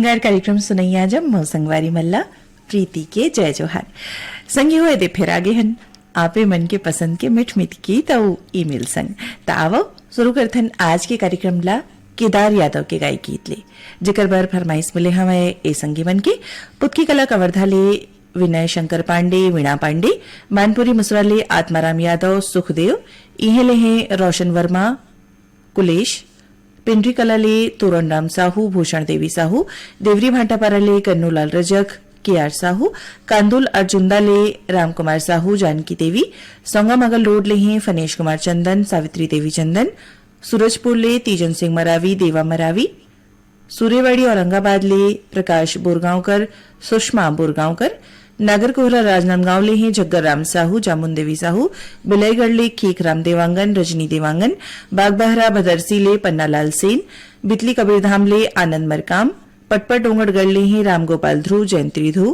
सिंगार कार्यक्रम सुनैया जब मौसंगवारी मल्ला प्रीति के जय जोहार संगी हुए दे फिर आगे हन आपे मन के पसंद के मिठ मिठ की तऊ ईमेल संग त आवो शुरू करथन आज के कार्यक्रम ला केदार यादव के गाय गीत ले जिकर बर फरमाइश मिले हमें ए संगी मन के पुतकी कला कवर्धा ले विनय शंकर पांडे वीणा पांडे मानपुरी मुसरा ले आत्माराम यादव सुखदेव इहे ले हैं रोशन वर्मा कुलेश पिंडरी कला ले तोरणराम साहू भूषण देवी साहू देवरी भाटापारा ले कन्नूलाल रजक केआर साहू कांदुल अर्जुंदा ले रामकुमार साहू जानकी देवी सोंगामगल रोड ले हैं फनेश कुमार चंदन सावित्री देवी चंदन सूरजपुर ले तीजन सिंह मरावी देवा मरावी सूर्यवाड़ी औरंगाबाद ले प्रकाश बोरगांवकर सुषमा बोरगांवकर नागरकोहरा राजनांदगांव ले हैं जग्गर राम साहू जामुन देवी साहू बिलईगढ़ ले खीक राम देवांगन रजनी देवांगन बागबहरा भदरसी ले पन्नालाल सेन बितली कबीरधाम ले आनंद मरकाम पटपट डोंगरगढ़ ले हैं रामगोपाल ध्रुव जयंत्री ध्रुव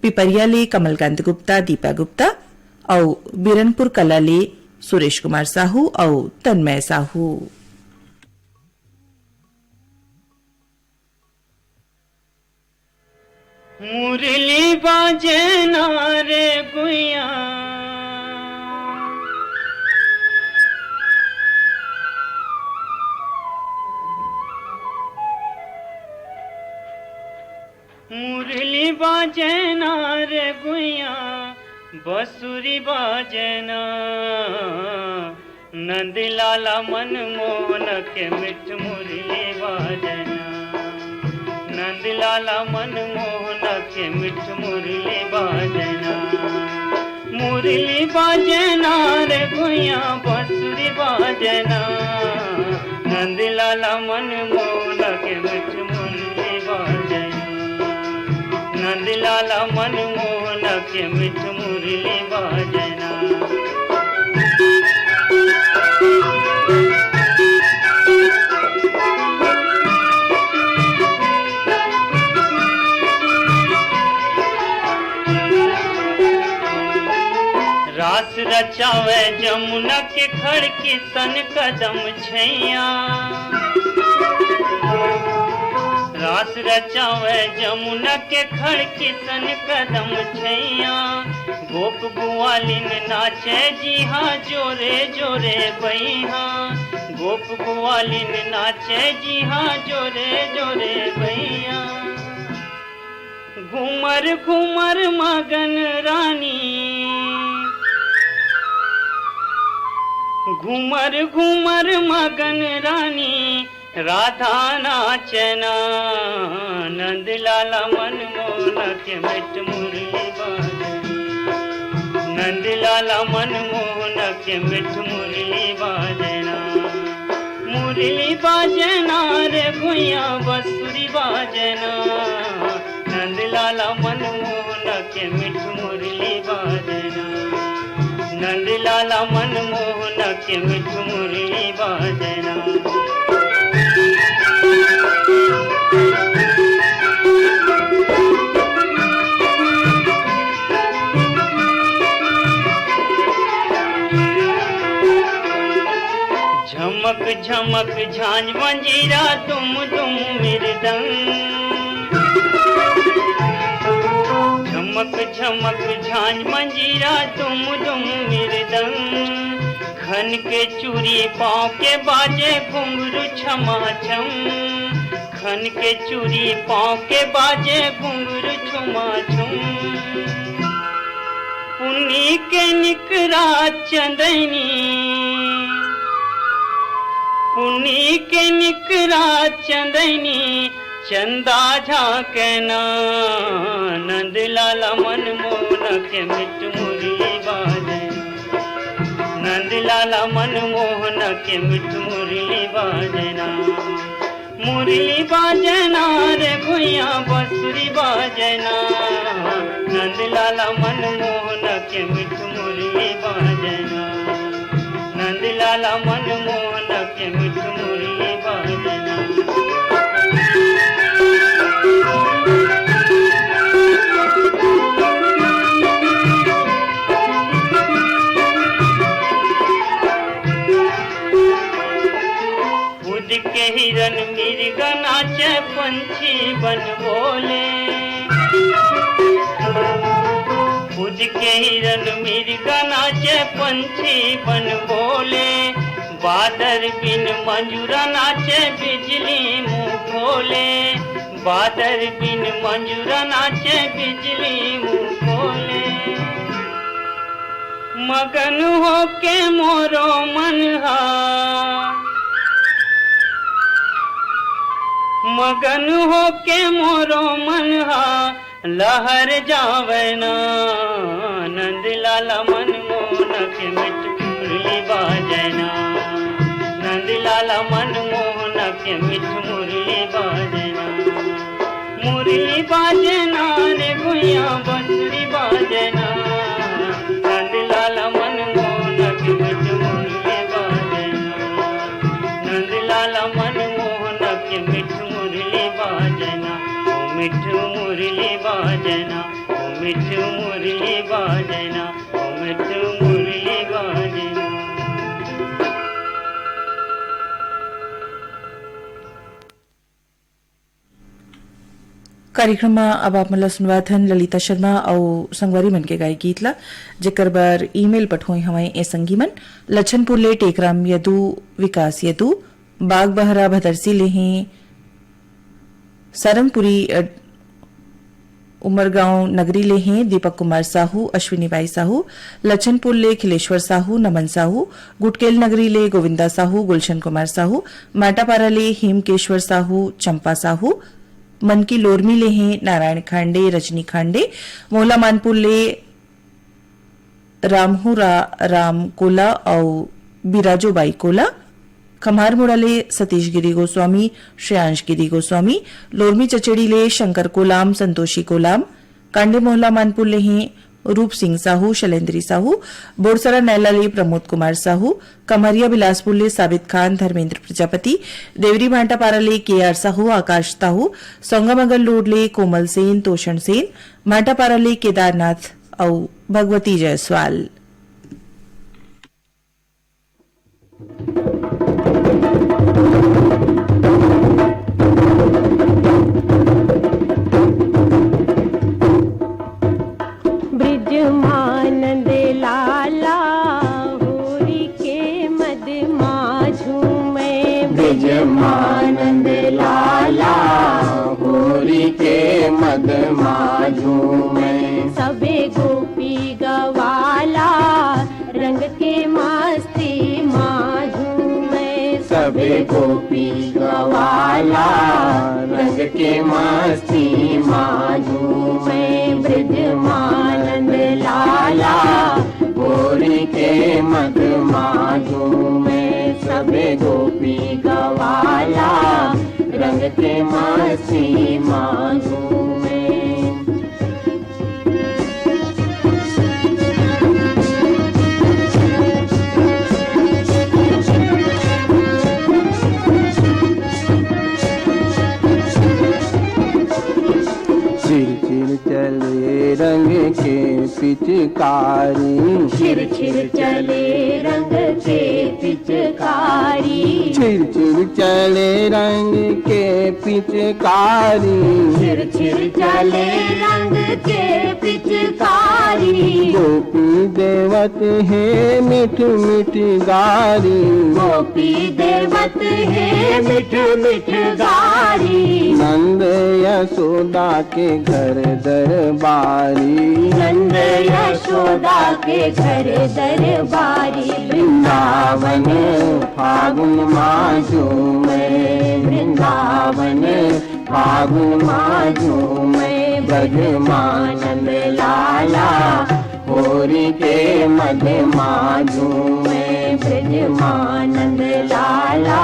पिपरिया ले कमलकांत गुप्ता दीपा गुप्ता और बिरनपुर कला ले सुरेश कुमार साहू और तन्मय साहू। मुरली बाजे नारे गुइया मुरली बाजे नारे गुइया बसुरी बाजना नंदलाला मनमोहन के मिठ मुरली बाजना नंदलाला मनमोहन के मिठ मुरली बाजना मुरली बाजना रे गुइया बसुरी बाजना नंदलाला मनमोहन के मिठ मुरली बाजना नंदलाला मनमोहन के मिठ मुरली बाजना। रास रचावे जमुना के खड़ की सन कदम छैया रास रचावे जमुना के खड़ की सन कदम छैया गोप गुआलिन नाचे जी हाँ जोरे जोरे बैहा गोप गुआलिन नाचे जी हाँ जोरे जोरे बैया घूमर घूमर मगन रानी घूमर घूमर मगन रानी राधा नाचना नंदलाला मनमोहन के मिठ मुरली बाजना नंदलाला मनमोहन के मिठ मुरली बाजना मुरली बाजना रे गुइया बसुरी बाजना नंदलाला मनमोहन के मिठ मुरली बाजना नंदलाला मनमोहन के मिठ मुरली बाजना। झमक झमक झांझ मंजीरा तुम मृदंग झमक झमक झांझ मंजीरा तुम मृदंग खन के चूड़ी पाँव के बाजे घुंघरू छमा छम खन के चूड़ी पाँव के बाजे घुंघरू छमा छम पुन्नी के निकरा चंदनी पुन्नी के निकरा चंदनी चंदा झांकना नंदलाला मनमोहन के मिठ मुरली बाजना नंदलाला मनमोहन के मिठ मुरली बाजना मुरली बाजना रे गुइया बसुरी बाजना नंदलाला मनमोहन के मिठ मुरली बाजना नंदलाला मनमोहन के मिठ मुरली बाजना। के हिरन मृग नाचे पंछी बन बोले पूज के हिरन मिर्गा नाचे पंछी बन बोले बादर बिन मंजूरा नाचे बिजली मुंह खोले बादर बिन मंजूरा नाचे बिजली मुंह खोले मगन हो के मोरो मनहा मगन हो के मोरो मनहा लहर जावे ना नंद लाला मनमोहन के मिठ मुरली बाजना नंद लाला मनमोहन के मिठ मुरली बाजना मुरली बाजना रे भैया बंसुरी बाजना नंद लाला मनमोहन के मिठ मुरली बाजना नंद लाला मनमोहन के मिठ मुरली बाजना ओ मिठ मुरली बाजना ओ मिठ मुरली बाजना ओ मिठ मुरली बाजना कार्यक्रम में अब आप मला सुनवात हन ललिता शर्मा और संगवारी मन के गाय गीत ला जेकर बार ईमेल पठोई हवाई ए संगी मन लछनपुर ले टेकराम यदु विकास यदु बाग बहरा भदरसी ले हैं सरनपुरी उमरगांव नगरी ले हैं दीपक कुमार साहू अश्विनी बाई साहू लछनपुर ले खिलेश्वर साहू नमन साहू गुटकेल नगरी ले गोविंदा साहू गुलशन कुमार साहू माटापारा ले हेमकेश्वर साहू चंपा साहू मन की लोरमी ले हैं नारायण खांडे रजनी खांडे मोहला मानपुर ले राम कोला और बिराजो बाई कोला खमार मुड़ाले सतीश गिरी गोस्वामी श्रेयांश गिरी गोस्वामी लोरमी चचेड़ी ले शंकर कोलाम संतोषी कोलाम कांडे मोहला मानपुर ले हैं रूप सिंह साहू शैलेंद्री साहू बोरसरा नैला ले प्रमोद कुमार साहू कमरिया बिलासपुर ले साबित खान धर्मेंद्र प्रजापति देवरी भांटापारा ले केआर साहू आकाश साहू सोंगामगल रोड ले कोमल सेन तोषण सेन भांटापारा ले केदारनाथ और भगवती जायसवाल ब्रिजमानंद लाला होरी के मद माझू में ब्रिजमानंद लाला होरी के मद माझू में सबे गोपी गवाला रंग के मस्ती माझू में सबे गोपी गवाला रंग के मस्ती माझू में ब्रिजमानंद लाला होरी के मद माझू में सबे गोपी गवाला रंग के मस्ती माझू में छिर चले रंग के पिचकारी छिर छिर चले रंग के पिचकारी छिर छिर चले रंग के पिचकारी छिर छिर चले रंग के पिचकारी गोपी देवत है मिठ मिठ गारी गोपी देवत है मिठ मिठ गारी नंद यशोदा के घर दरबारी नंद यशोदा के घर दरबारी वृंदावन फागुन माजू में वृंदावन फागुन माजू में ब्रजमानंद लाला होरी के मद माजू में ब्रजमानंद लाला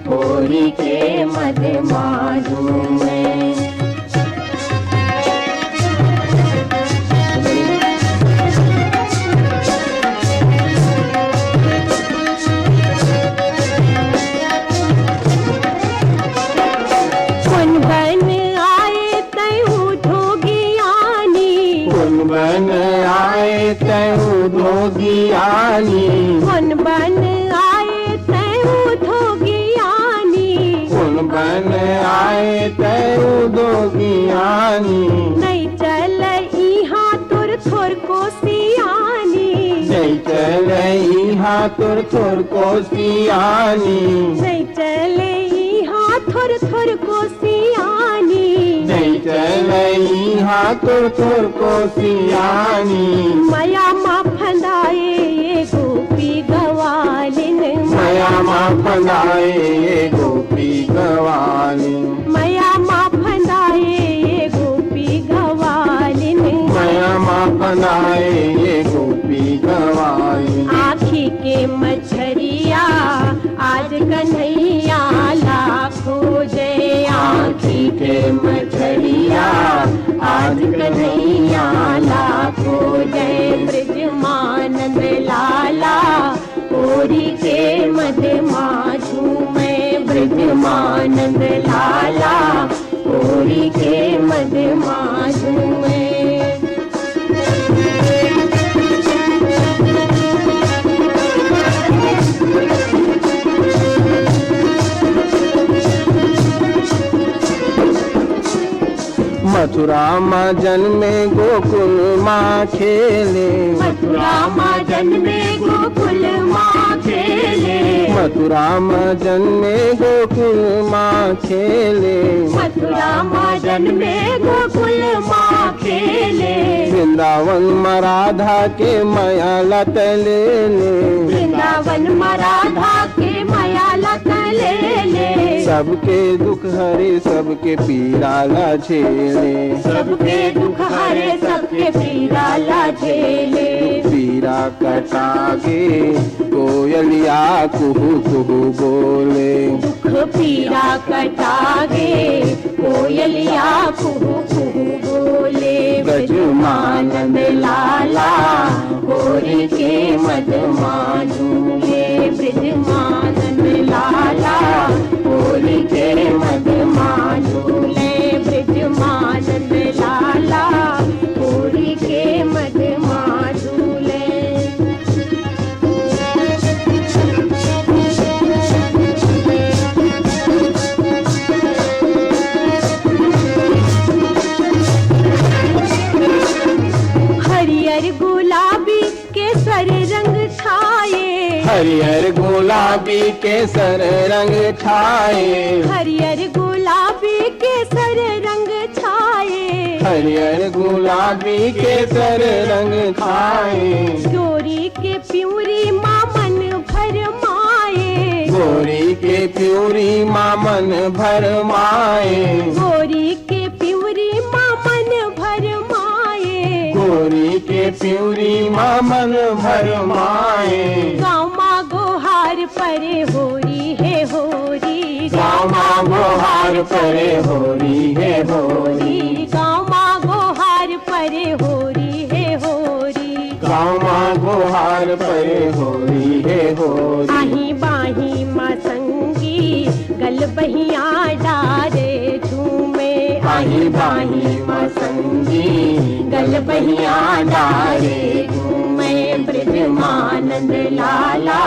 होरी के मद माजू में बन आए तैऊ धोगियानी कौन बन आए तैऊ धोगियानी बन आए तयू दोगियानी नहीं चल इहाँ तुर थोर को सियानी जय चलई हाथुर थुर को सियानी नहीं चले इहाँ थोर थोर को सियानी जय चलई हाथुर थुर को सियानी मया मा फंदाए ये गोपी गवालिन मया माँ फंदाए ये गोपी गवाली मया मा फंदाए ये गोपी गवालिन मया माँ फंदाए ये गोपी गवाली आँखी के मछरिया आज कन्हैया लाखों जय आँखी के मछलिया आज कन्हैया लाखों जय ब्रजमानंद लाला होरी के मद माधु में ब्रजमानंद लाला होरी के मद माधु में मथुरा माँ जन्मे गोकुल माँ खेले मथुरा माँ जन्मे गोकुल माँ खेले मथुरा माँ जन्मे गोकुल माँ खेले मथुरा माँ जन्मे गोकुल माँ खेले वृंदावन में राधा के माया लत ले ले वृंदावन में राधा के माया लत ले ले सबके दुख हरे सबके पीड़ा ला झेले सबके दुख हरे सबके पीड़ा ला झेले पीड़ा कटागे कोयलिया कुहू कुहू बोले दुख पीड़ा कटागे कोयलिया कुहू कुहू बोले ब्रजमानंद लाला होरी के मद मानूले ब्रजमानंद लाला होरी के मद मानूले ब्रजमानंद लाला होरी के मद मानूले हरियर गुलाबी केसर रंग छाए हरिहर गुलाबी केसर रंग छाए हरियर गुलाबी केसर रंग छाए हरिहर गुलाबी केसर रंग छाए गोरी के प्यूरी माँ मन भर माए गोरी के प्यूरी माँ मन भर माए गोरी के प्यूरी माँ मन भर माए गोरी के प्यूरी माँ मन भर माए गाँव माँ गोहार परे होरी है होरी गाँव माँ गोहार परे होरी है होरी गाँव माँ गोहार परे होरी है होरी गाँव माँ गोहार परे होरी है होरी आही बाही माँ संगी गल बहिया डारे झूमे आही बाही माँ संगी गल बहिया डारे झूमे ब्रजमानंद लाला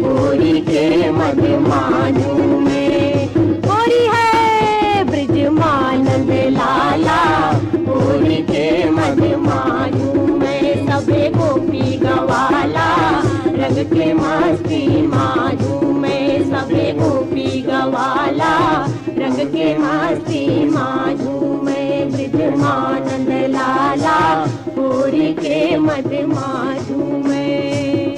होरी के मद मानू में होरी है ब्रजमानंद लाला होरी के मद मानू में सबे गोपी गवाला रंग के मस्ती मानू में सबे गोपी गवाला रंग के मस्ती मानू में ब्रजमानंद लाला होरी के मद मानू में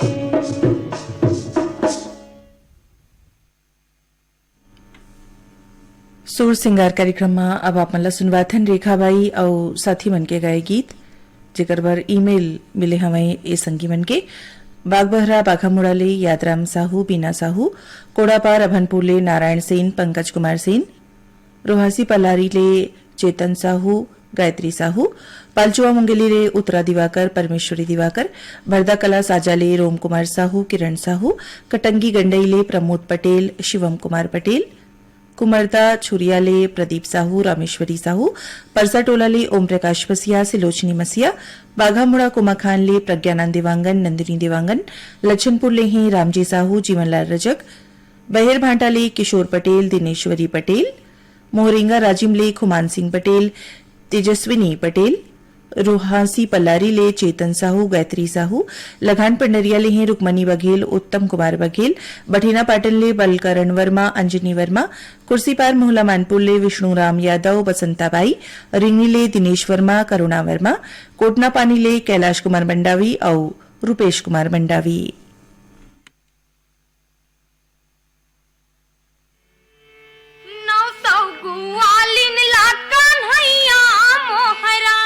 सुर सिंगार कार्यक्रम में अब आप मन ला सुनवाथन रेखाबाई और साथी मन के गाए गीत जेकर बर ईमेल मिले हमें ए संगी मन के बागबहरा बाघामुड़ाले यादराम साहू बीना साहू कोड़ापार अभनपुरले नारायण सेन पंकज कुमार सेन रोहासी पलारीले चेतन साहू गायत्री साहू पालचुआ मुंगेलीले उत्तरा दिवाकर परमेश्वरी दिवाकर भरदाकला साजाले रोम कुमार साहू किरण साहू कटंगी गंडईले प्रमोद पटेल शिवम कुमार पटेल कुमरदा छुरियाले प्रदीप साहू रामेश्वरी साहू परसाटोलाले ओम प्रकाश मसिया सिलोचनी मसिया बाघामुड़ा कुमाखानले प्रज्ञानंद देवांगन नंदिनी देवांगन लच्छनपुरले ही रामजी साहू जीवनलाल रजक बहेर भांटाले किशोर पटेल दिनेश्वरी पटेल मोहरेंगा राजिमले खुमान सिंह पटेल, तेजस्विनी पटेल, रोहासी पल्लारी ले चेतन साहू, गायत्री साहू, लघान पंडरिया ले हैं रुक्मणी बघेल, उत्तम कुमार बघेल, बठेना पाटन ले बलकरण वर्मा, अंजनी वर्मा, कुर्सीपार मोहला मानपुर ले विष्णुराम यादव, बसंताबाई, रिंगनी ले दिनेश वर्मा, करुणा वर्मा, कोटना पानी ले कैलाश कुमार मंडावी और रूपेश कुमार मंडावी। वालिन ला कन्हैया मोहरा,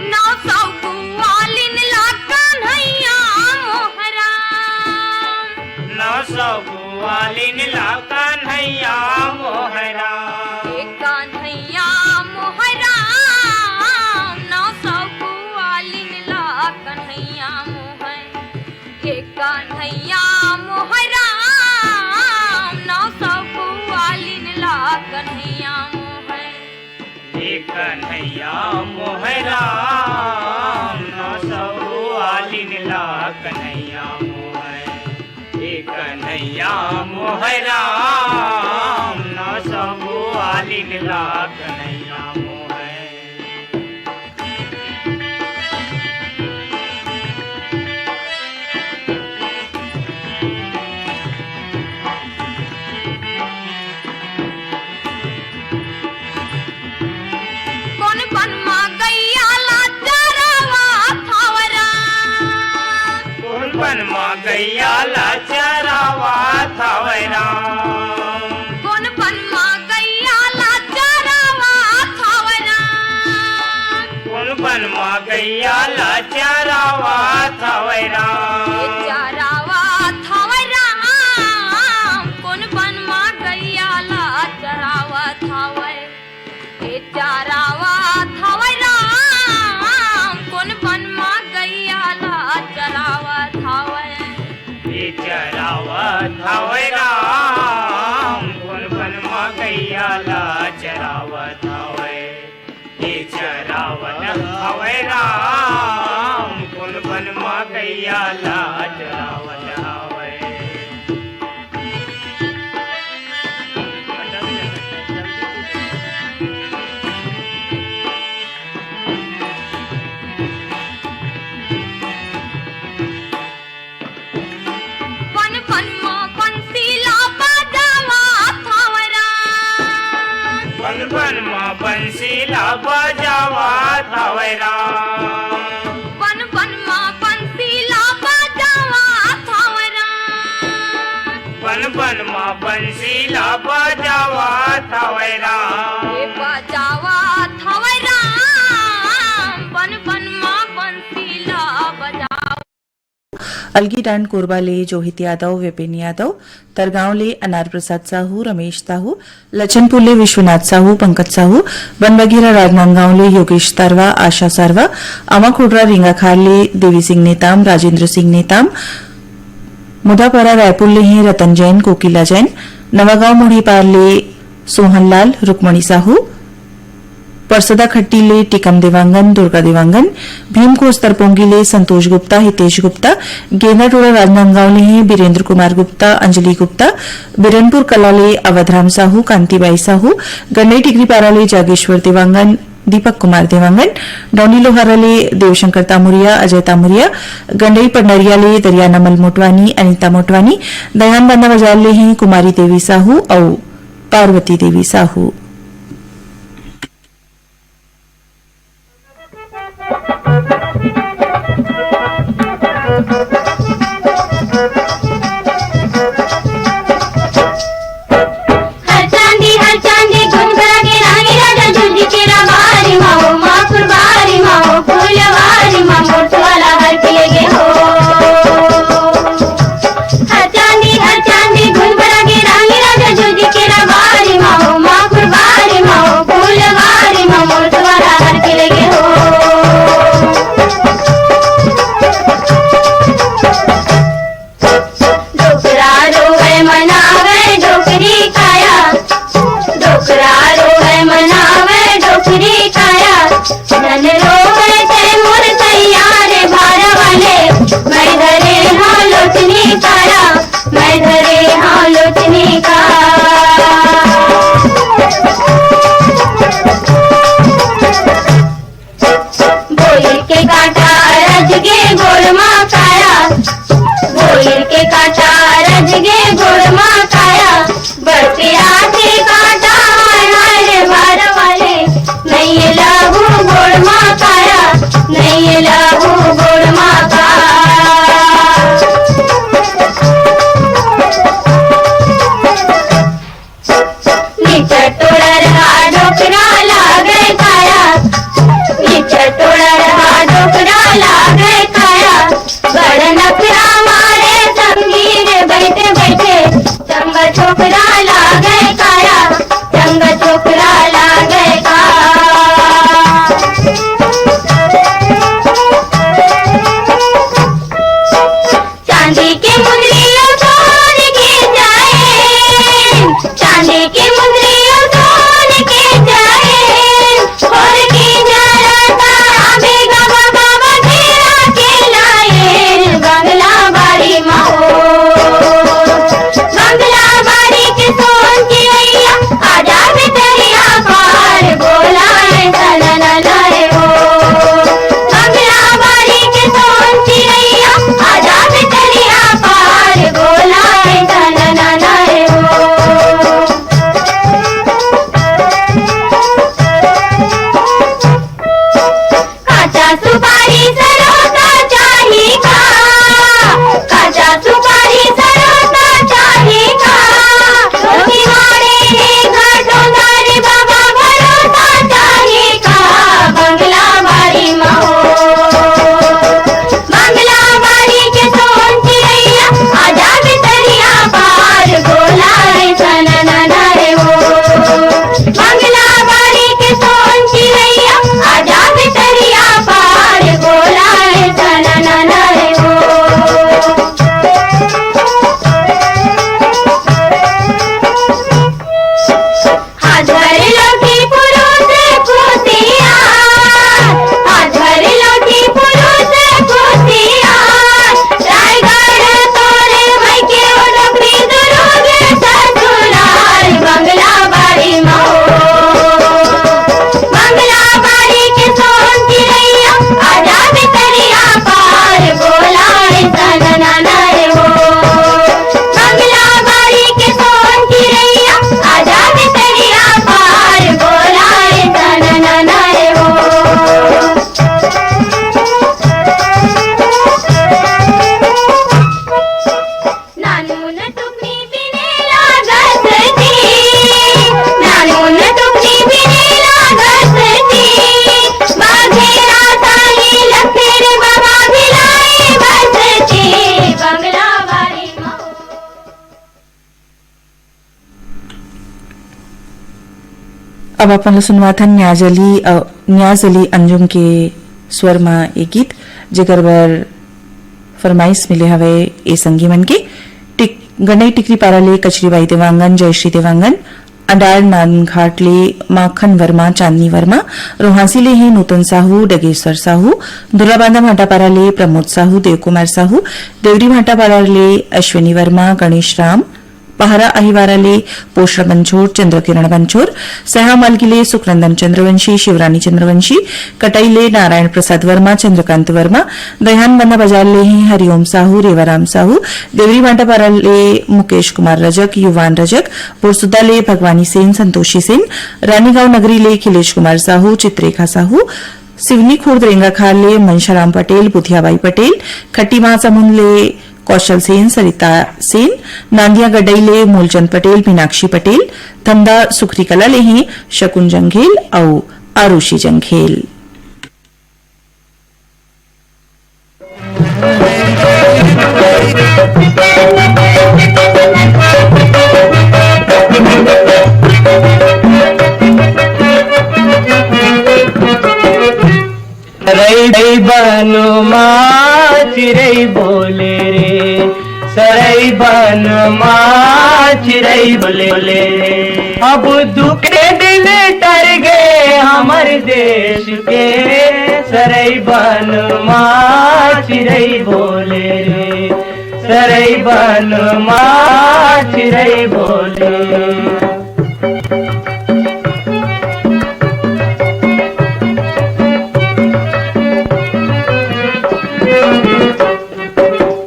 900 वालिन ला कन्हैया मोहरा, 900 वालिन ला कन्हैया मोहरा, एक कन्हैया मोहरा, 900 वालिन ला कन्हैया मोहरा, एक कन्हैया मोहरा, 900 वालिन ला कन्हैया मोहरा, एक कन्हैया मोहरा, 900 वालिन ला कन्हैया मोहरा, एक कन्हैया मोहरा, 900 वालिन ला कन्हैया मोहरा। गैया ला चरावा थावरा, कौन बनमा गैया ला चरावा थावरा, कौन बनमा गैया ला चरावा थावरा, चरावा थावरा, कौन बनमा गैया ला चरावा थावरा, चरावा थावरा, कौन बनमा गैया ला चरावा थावरा, चरावा थावरा, कौन बनमा गैया ला चरावा थावरा, चरावा थावरा, कौन बनमा गैया ला चरावा थावरा। बंसीला बजावा थावरा, बन बन माँ बंसीला बजावा थावरा, बन बन माँ बंसीला बजावा थावरा, बजावा थावरा, बन बन माँ बंसीला बजावा। अलगी डांड कोरबा ले जोहित यादव, विपिन यादव, तरगांव ले अनार प्रसाद साहू, रमेश साहू, लचनपुर ले विश्वनाथ साहू, पंकज साहू, बनबघेरा राजनांदगांव ले योगेश तारवा, आशा सारवा, आमाखोडरा रिंगाखार ले देवी सिंह नेताम, राजेंद्र सिंह नेताम, मुदापारा रायपुर ले हैं रतन जैन, कोकिला जैन, नवागांव मुढ़ीपार ले सोहनलाल, रुक्मणी साहू, परसदा खट्टी ले टिकम देवांगन, दुर्गा देवांगन, भीमकोस तरपोंगी ले संतोष गुप्ता, हितेश गुप्ता, गेंदाटोड़ा राजनांदगांव ले हैं बीरेंद्र कुमार गुप्ता, अंजलि गुप्ता, बिरनपुर कला ले अवधराम साहू, कांतिबाई साहू, गन्नई टिकरीपारा ले जागेश्वर देवांगन, दीपक कुमार देवांगन, डौनी लोहारा ले देवशंकर तामुरिया, अजय तामुरिया, गंडई पंडरिया ले दरियानमल मोटवानी, अनिता मोटवानी, दयान बांदा बाजार ले हैं कुमारी देवी साहू और पार्वती देवी साहू। हर चांदी गुन बरा के रानी राजा जुजी के रबारी माओ माँ कुर्बानी। छोकरा लागे काया, चंगा छोकरा लागे का। चांदी की मुंदरियों सोने के जाए, चांदी की मुंदरियों सोने के जाए, और की जरता बेगा बाबा बघेरा के लाए, बंगला बाड़ी महो, बंगला बाड़ी के सोन की भैया आजा भितरिया पार, बोला ऐसा लाए हो, बंगला बाड़ी के सोन की भैया आजा भितरिया पार, बोला ऐसा लाए हो। काचा सुपारी सरोता चाहिए, काचा सुपारी सरोता चाहिए, रोटी मारे रे घाटों दारे बाबा भरोसा चाहिए, बंगला बाड़ी महो, बंगला बाड़ी के सोन चिड़ैया आजा भितरिया पार, बोला ऐसा लाए हो, बंगला बाड़ी के सोन चिड़ैया आजा भितरिया पार, बोला ऐसा लाए हो। हाथ भर लोटी पुरुष खुशिया, हाथ भर लोटी पुरुष खुशिया, रायगढ़ तोरे भाई के ओ डोकरी दुर्ग ससुराल, बंगला बाड़ी महो, बंगला बाड़ी के सोन चिड़ैया आजा भितरिया पार, बोला ऐसा लाए हो, बंगला बाड़ी के सोन चिड़ैया आजा भितरिया पार, बोला ऐसा लाए हो। नानून टुकनी बिने लागत थी, नानून टुकनी बिने लागत थी, बाघेरा साली लखेर बाबा भिलाई बस थी, बंगला बाड़ी महो। अब अपन सुनवा था न्याज अली अंजुम के स्वर में एक गीत जेकर बर फरमाइश मिले हवे ए संगी मन के गणई टिकरी पारा ले कचरीबाई देवांगन, जयश्री देवांगन, अडार नानघाट ले माखन वर्मा, चांदनी वर्मा, रोहासी ले ही नूतन साहू, डगेश्वर साहू, दुर्गाबांधा भाटापारा ले प्रमोद साहू, देवकुमार साहू, देवरी भाटापारा ले अश्विनी वर्मा, गणेश राम, पहारा अहिवारा ले पोषण बंछोर, चंद्रकिरण बंछोर, सहामल ले सुखनंदन चंद्रवंशी, शिवरानी चंद्रवंशी, कटई ले नारायण प्रसाद वर्मा, चंद्रकांत वर्मा, दयान बंदा बाजार ले ही हरिओम साहू, रेवाराम साहू, देवरी भाटापारा ले मुकेश कुमार रजक, युवान रजक, बोरसुदा ले भगवानी सेन, संतोषी सेन, रानीगांव नगरी ले खिलेश कुमार साहू, चित्रेखा साहू, सिवनी खुर्द रेंगाखाल ले मनशाराम पटेल, बुधियाबाई पटेल, खट्टी महासमुंद ले कौशल सेन, सरिता सेन, नांदिया गडई ले मूलचंद पटेल, मीनाक्षी पटेल, धमदा सुखरी कला ले ही शकुन जंघेल और आरुषि जंघेल। सरई बनु चिरई बोले रे, सरई बन चिरई बोले रे, अब दुख के दिन टर गए हमर देश के, सरई बन चिरई बोले रे, सरई बन चिरई बोले।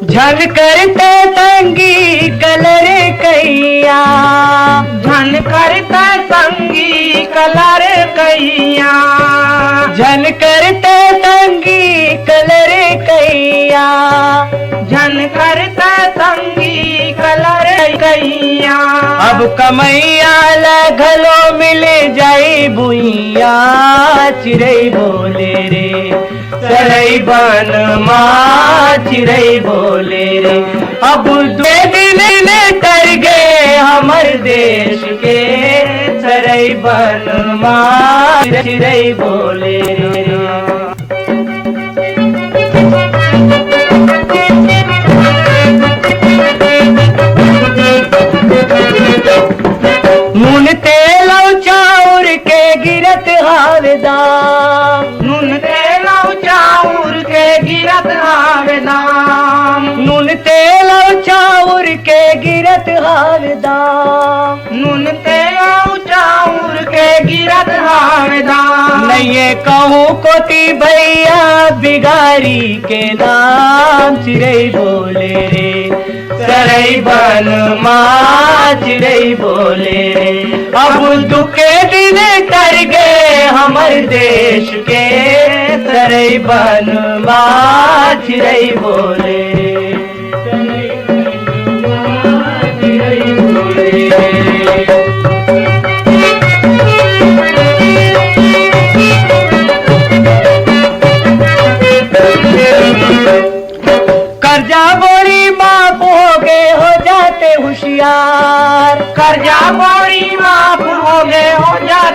झन करता संगी कलर कैया, झन करता संगी कलर कैया, झन करता संगी कलर कैया, झन करता संगी कलर कैया। अब कमैया लगलो मिल जाई बुइया, चिरई बोले रे, सरई बन चिरई बोले रे, अब दो दिन कर गए हम बन माँ चिरई बोले रे। नून तेल चाउर के गिरत हावेदाम, नून तेल चाउर के गिरत हावेदाम, नून तेल चाउर के गिरत हावेदाम, नून तेल चाउर के गिरत हावेदाम। नहीं कहूँ कोती भैया बिगारी के दाम चिरई बोले रे, सरई बन माँ चिरई बोले रे। अब दुखे दिन कर गए हमर देश के, सरई बन माँ चिरई बोले रे, सरई बन माँ चिरई बोले रे। कर्जा बोरी माफ हो गए हो जाते होशियार, कर्जा बोरी माफ हो गए हो जाते